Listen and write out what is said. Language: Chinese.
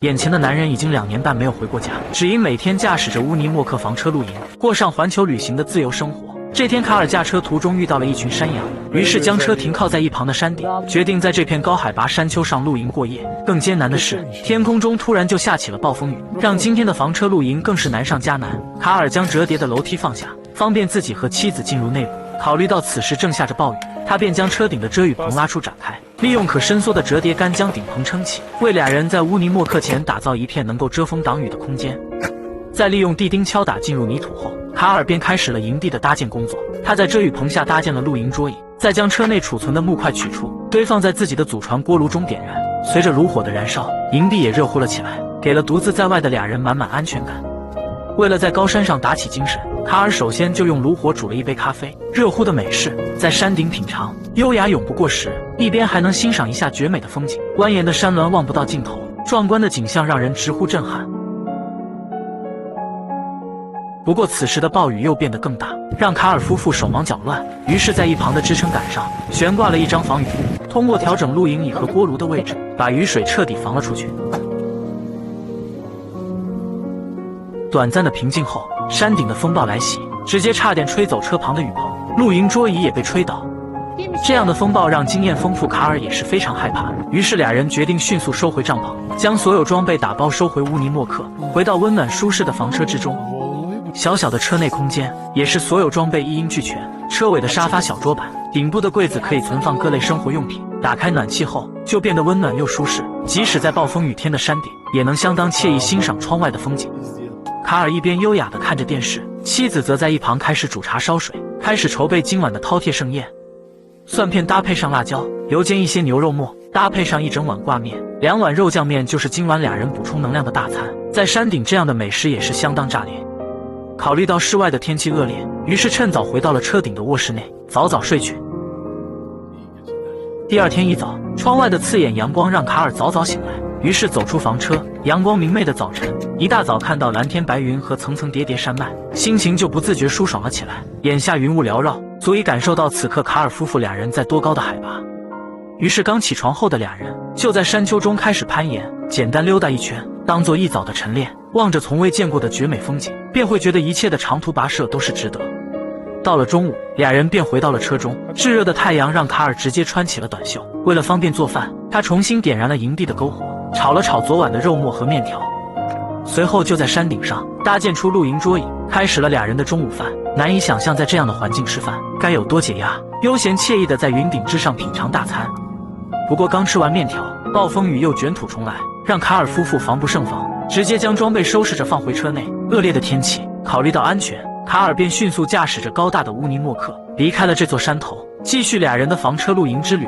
眼前的男人已经2年半没有回过家，只因每天驾驶着乌尼莫克房车露营，过上环球旅行的自由生活。这天，卡尔驾车途中遇到了一群山羊，于是将车停靠在一旁的山顶，决定在这片高海拔山丘上露营过夜。更艰难的是，天空中突然就下起了暴风雨，让今天的房车露营更是难上加难。卡尔将折叠的楼梯放下，方便自己和妻子进入内部。考虑到此时正下着暴雨，他便将车顶的遮雨棚拉出展开，利用可伸缩的折叠杆将顶棚撑起，为俩人在乌尼莫克前打造一片能够遮风挡雨的空间。在利用地钉敲打进入泥土后，卡尔便开始了营地的搭建工作。他在遮雨棚下搭建了露营桌椅，再将车内储存的木块取出，堆放在自己的祖传锅炉中点燃。随着炉火的燃烧，营地也热乎了起来，给了独自在外的俩人满满安全感。为了在高山上打起精神，卡尔首先就用炉火煮了一杯咖啡，热乎的美式在山顶品尝，优雅永不过时，一边还能欣赏一下绝美的风景。蜿蜒的山峦望不到尽头，壮观的景象让人直呼震撼。不过此时的暴雨又变得更大，让卡尔夫妇手忙脚乱，于是在一旁的支撑杆上悬挂了一张防雨布，通过调整露营椅和锅炉的位置，把雨水彻底防了出去。短暂的平静后，山顶的风暴来袭，直接差点吹走车旁的雨棚，露营桌椅也被吹倒。这样的风暴让经验丰富卡尔也是非常害怕，于是俩人决定迅速收回帐篷，将所有装备打包收回乌尼莫克，回到温暖舒适的房车之中。小小的车内空间也是所有装备一应俱全，车尾的沙发、小桌板，顶部的柜子可以存放各类生活用品。打开暖气后，就变得温暖又舒适，即使在暴风雨天的山顶，也能相当惬意欣赏窗外的风景。卡尔一边优雅地看着电视，妻子则在一旁开始煮茶烧水，开始筹备今晚的饕餮盛宴。蒜片搭配上辣椒，油煎一些牛肉末，搭配上一整碗挂面，2碗肉酱面就是今晚俩人补充能量的大餐。在山顶这样的美食也是相当炸裂。考虑到室外的天气恶劣，于是趁早回到了车顶的卧室内，早早睡去。第二天一早，窗外的刺眼阳光让卡尔早早醒来，于是走出房车。阳光明媚的早晨，一大早看到蓝天白云和层层叠叠山脉，心情就不自觉舒爽了起来。眼下云雾缭绕，足以感受到此刻卡尔夫妇俩人在多高的海拔。于是刚起床后的俩人就在山丘中开始攀岩，简单溜达一圈，当做一早的晨练。望着从未见过的绝美风景，便会觉得一切的长途跋涉都是值得。到了中午，俩人便回到了车中。炙热的太阳让卡尔直接穿起了短袖。为了方便做饭，他重新点燃了营地的篝火，炒了炒昨晚的肉末和面条。随后就在山顶上搭建出露营桌椅，开始了俩人的中午饭。难以想象在这样的环境吃饭该有多解压，悠闲惬意的在云顶之上品尝大餐。不过刚吃完面条，暴风雨又卷土重来，让卡尔夫妇防不胜防，直接将装备收拾着放回车内。恶劣的天气，考虑到安全，卡尔便迅速驾驶着高大的乌尼莫克离开了这座山头，继续俩人的房车露营之旅。